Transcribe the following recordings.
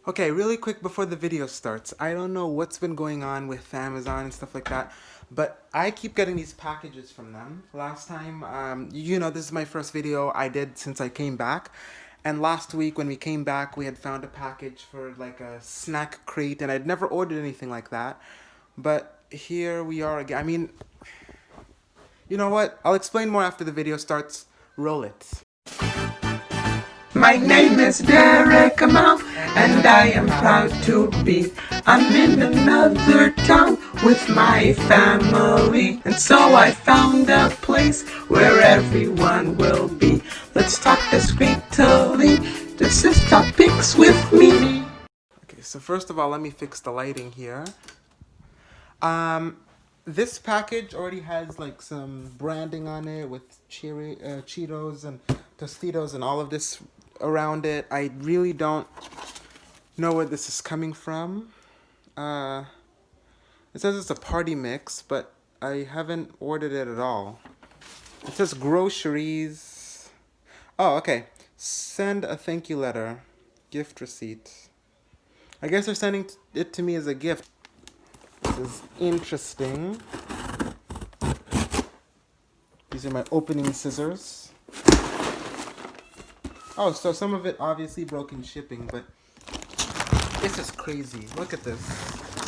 Okay, really quick before the video starts. I don't know what's been going on with Amazon and stuff like that, but I keep getting these packages from them. Last time, this is my first video I did since I came back. And last week when we came back, we had found a package for like a snack crate, and I'd never ordered anything like that. But here we are again. I mean, you know what? I'll explain more after the video starts. Roll it. My name is Derek Amount, and I am proud to be. I'm in another town with my family, and so I found a place where everyone will be. Let's talk discreetly, discuss topics with me. Okay, so first of all, let me fix the lighting here. This package already has like some branding on it with Cheetos and Tostitos and all of this around it. I really don't know where this is coming from. It says it's a party mix, but I haven't ordered it at all. It says groceries. Oh, okay. Send a thank you letter. Gift receipt. I guess they're sending it to me as a gift. This is interesting. These are my opening scissors. Oh, so some of it obviously broke in shipping, but this is crazy. Look at this.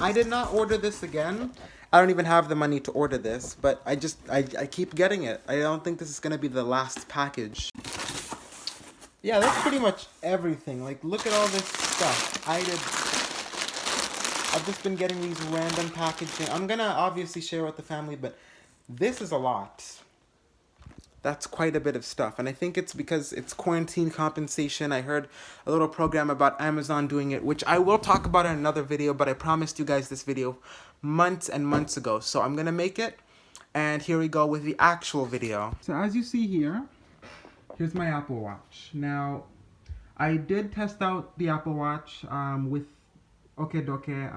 I did not order this again. I don't even have the money to order this, but I keep getting it. I don't think this is going to be the last package. Yeah, that's pretty much everything. Like, look at all this stuff. I've just been getting these random packaging. I'm going to obviously share with the family, but this is a lot. That's quite a bit of stuff. And I think it's because it's quarantine compensation. I heard a little program about Amazon doing it, which I will talk about in another video, but I promised you guys this video months and months ago. So I'm going to make it. And here we go with the actual video. So as you see here, here's my Apple Watch. Now, I did test out the Apple Watch with Okedoke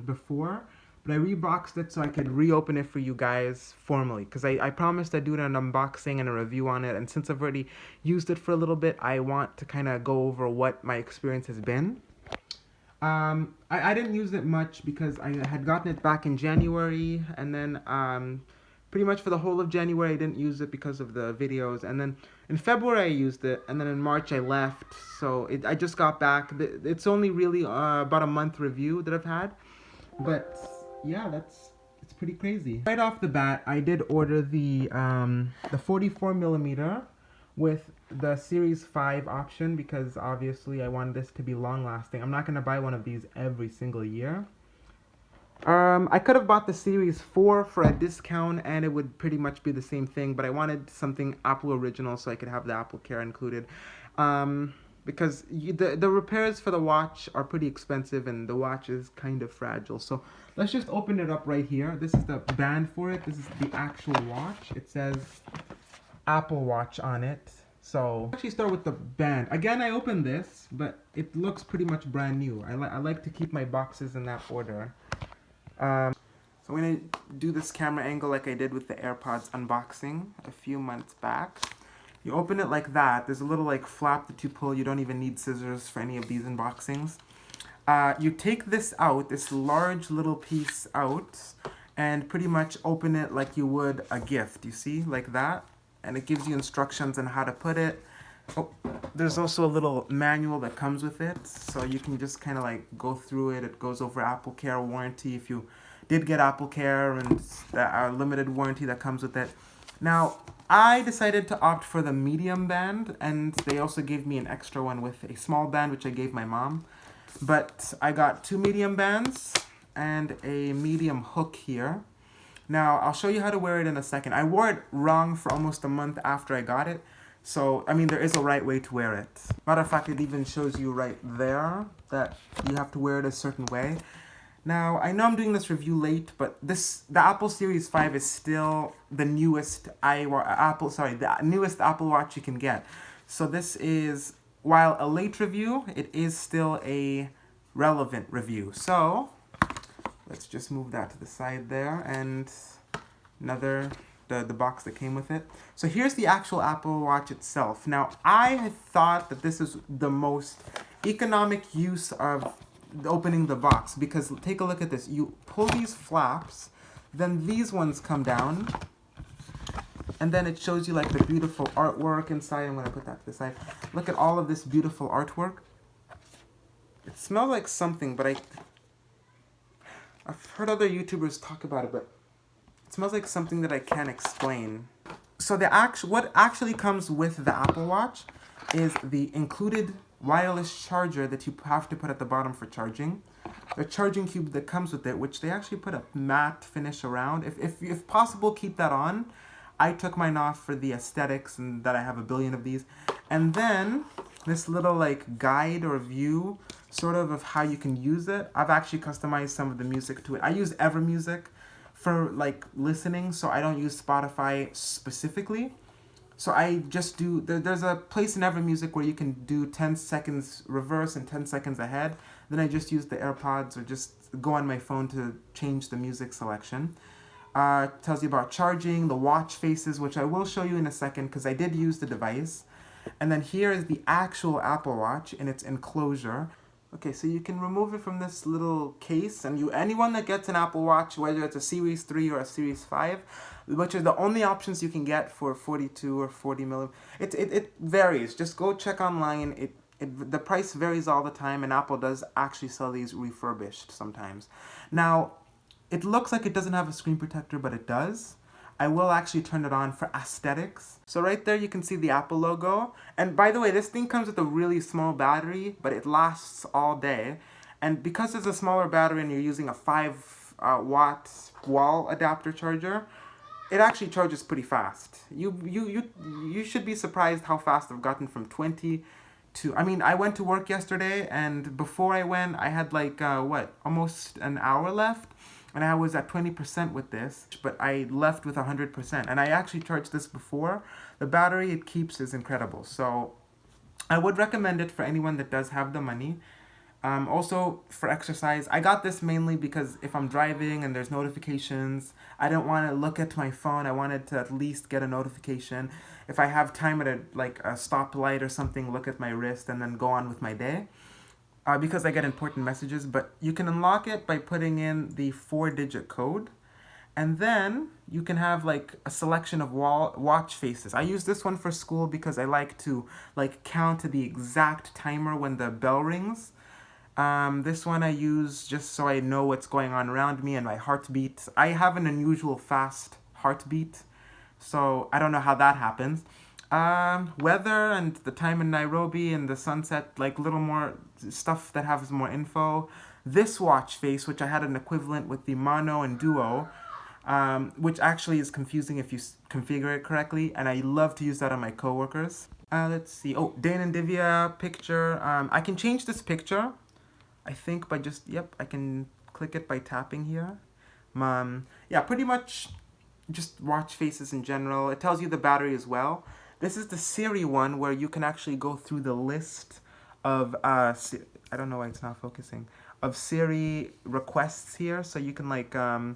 before, but I reboxed it so I could reopen it for you guys formally, because I promised I'd do an unboxing and a review on it, and since I've already used it for a little bit, I want to kind of go over what my experience has been. I didn't use it much because I had gotten it back in January, and then pretty much for the whole of January I didn't use it because of the videos, and then in February I used it, and then in March I left, so I just got back. It's only really about a month review that I've had, but yeah, it's pretty crazy. Right off the bat, I did order the 44mm with the Series 5 option because obviously I wanted this to be long lasting. I'm not going to buy one of these every single year. I could have bought the Series 4 for a discount and it would pretty much be the same thing, but I wanted something Apple original so I could have the Apple Care included. Because the repairs for the watch are pretty expensive and the watch is kind of fragile. So let's just open it up right here. This is the band for it. This is the actual watch. It says Apple Watch on it. So I'll actually start with the band. Again, I opened this, but it looks pretty much brand new. I like to keep my boxes in that order. So I'm going to do this camera angle like I did with the AirPods unboxing a few months back. You open it like that. There's a little like flap that you pull. You don't even need scissors for any of these unboxings. You take this out, this large little piece out, and pretty much open it like you would a gift. You see, like that. And it gives you instructions on how to put it. Oh, there's also a little manual that comes with it. So you can just kind of like go through it. It goes over Apple Care warranty if you did get Apple Care and the limited warranty that comes with it. Now, I decided to opt for the medium band, and they also gave me an extra one with a small band, which I gave my mom. But I got 2 medium bands and a medium hook here. Now, I'll show you how to wear it in a second. I wore it wrong for almost a month after I got it. So, I mean, there is a right way to wear it. Matter of fact, it even shows you right there that you have to wear it a certain way. Now, I know I'm doing this review late, but the Apple Series 5 is still the newest the newest Apple Watch you can get. So this is, while a late review, it is still a relevant review. So let's just move that to the side there, and the box that came with it. So here's the actual Apple Watch itself. Now, I had thought that this is the most economic use of opening the box, because take a look at this. You pull these flaps, then these ones come down, and then it shows you like the beautiful artwork inside. I'm going to put that to the side. Look at all of this beautiful artwork. It smells like something, but I've heard other YouTubers talk about it, but it smells like something that I can't explain. So what actually comes with the Apple Watch is the included wireless charger that you have to put at the bottom for charging. The charging cube that comes with it, which they actually put a matte finish around. If possible, keep that on. I took mine off for the aesthetics and that I have a billion of these. And then this little like guide or view sort of how you can use it. I've actually customized some of the music to it. I use Evermusic for like listening, so I don't use Spotify specifically. So I just do, there's a place in Evermusic where you can do 10 seconds reverse and 10 seconds ahead. Then I just use the AirPods or just go on my phone to change the music selection. Tells you about charging, the watch faces, which I will show you in a second because I did use the device. And then here is the actual Apple Watch in its enclosure. Okay, so you can remove it from this little case, and anyone that gets an Apple Watch, whether it's a Series 3 or a Series 5, which are the only options you can get for 42 or 40 millimeters, it varies. Just go check online. The price varies all the time, and Apple does actually sell these refurbished sometimes. Now, it looks like it doesn't have a screen protector, but it does. I will actually turn it on for aesthetics. So right there you can see the Apple logo. And by the way, this thing comes with a really small battery, but it lasts all day. And because it's a smaller battery and you're using a 5-watt wall adapter charger, it actually charges pretty fast. You should be surprised how fast I've gotten from 20 to... I mean, I went to work yesterday, and before I went, I had like, almost an hour left. And I was at 20% with this, but I left with 100%. And I actually charged this before. The battery it keeps is incredible. So I would recommend it for anyone that does have the money. Also, for exercise, I got this mainly because if I'm driving and there's notifications, I don't want to look at my phone. I wanted to at least get a notification. If I have time at a stoplight or something, look at my wrist and then go on with my day. Because I get important messages, but you can unlock it by putting in the 4-digit code, and then you can have like a selection of watch faces. I use this one for school because I like to count to the exact timer when the bell rings. This one I use just so I know what's going on around me and my heartbeat. I have an unusual fast heartbeat, so I don't know how that happens. Weather and the time in Nairobi and the sunset, like little more stuff that has more info. This watch face, which I had an equivalent with the Mono and Duo, which actually is confusing if you configure it correctly, and I love to use that on my coworkers. Let's see. Oh, Dane and Divya picture. I can change this picture, I think, by just, I can click it by tapping here. Yeah, pretty much just watch faces in general. It tells you the battery as well. This is the Siri one where you can actually go through the list of, I don't know why it's not focusing, of Siri requests here. So you can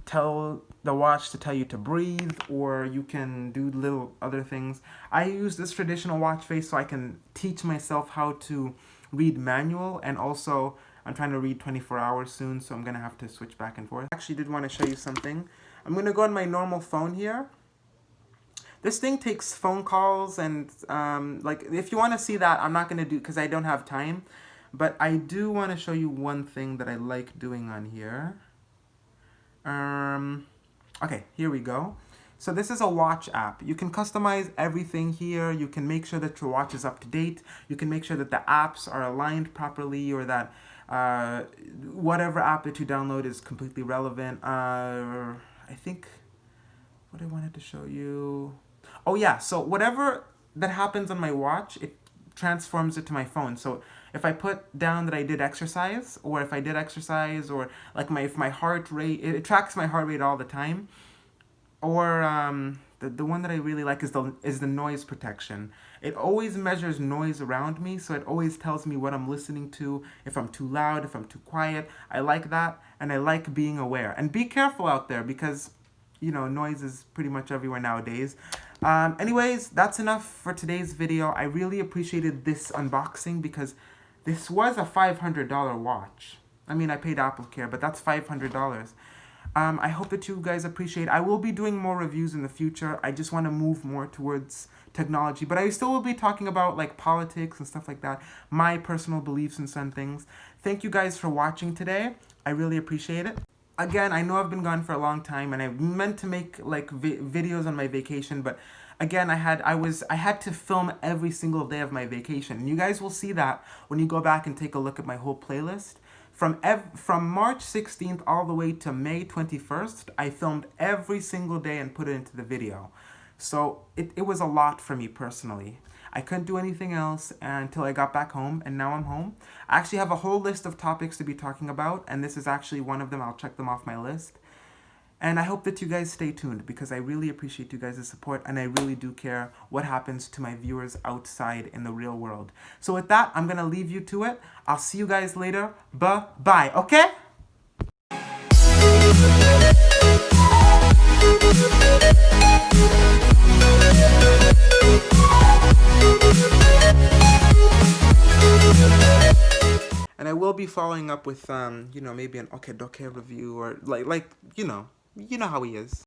tell the watch to tell you to breathe, or you can do little other things. I use this traditional watch face so I can teach myself how to read manual, and also I'm trying to read 24 hours soon, so I'm going to have to switch back and forth. I actually did want to show you something. I'm going to go on my normal phone here. This thing takes phone calls, and if you want to see that, I'm not going to do because I don't have time. But I do want to show you one thing that I like doing on here. Okay, here we go. So this is a watch app. You can customize everything here. You can make sure that your watch is up to date. You can make sure that the apps are aligned properly, or that whatever app that you download is completely relevant. I think what I wanted to show you... Oh yeah, so whatever that happens on my watch, it transforms it to my phone. So if I put down that I did exercise, or if I did exercise, or like if my heart rate, it tracks my heart rate all the time. Or the one that I really like is the noise protection. It always measures noise around me, so it always tells me what I'm listening to, if I'm too loud, if I'm too quiet. I like that, and I like being aware. And be careful out there, because noise is pretty much everywhere nowadays. Anyways, that's enough for today's video. I really appreciated this unboxing because This was a $500 watch. I mean, I paid Apple Care, but that's $500. I hope that you guys appreciate. I will be doing more reviews in the future. I just want to move more towards technology, but I still will be talking about like politics and stuff like that, my personal beliefs and some things. Thank you guys for watching today. I really appreciate it. Again, I know I've been gone for a long time, and I meant to make like videos on my vacation, but again, I had to film every single day of my vacation. And you guys will see that when you go back and take a look at my whole playlist. From March 16th all the way to May 21st, I filmed every single day and put it into the video. So it was a lot for me personally. I couldn't do anything else until I got back home, and now I'm home. I actually have a whole list of topics to be talking about, and this is actually one of them. I'll check them off my list. And I hope that you guys stay tuned, because I really appreciate you guys' support, and I really do care what happens to my viewers outside in the real world. So with that, I'm going to leave you to it. I'll see you guys later. Bye-bye, okay? And I will be following up with, maybe an okay review, or like, you know how he is.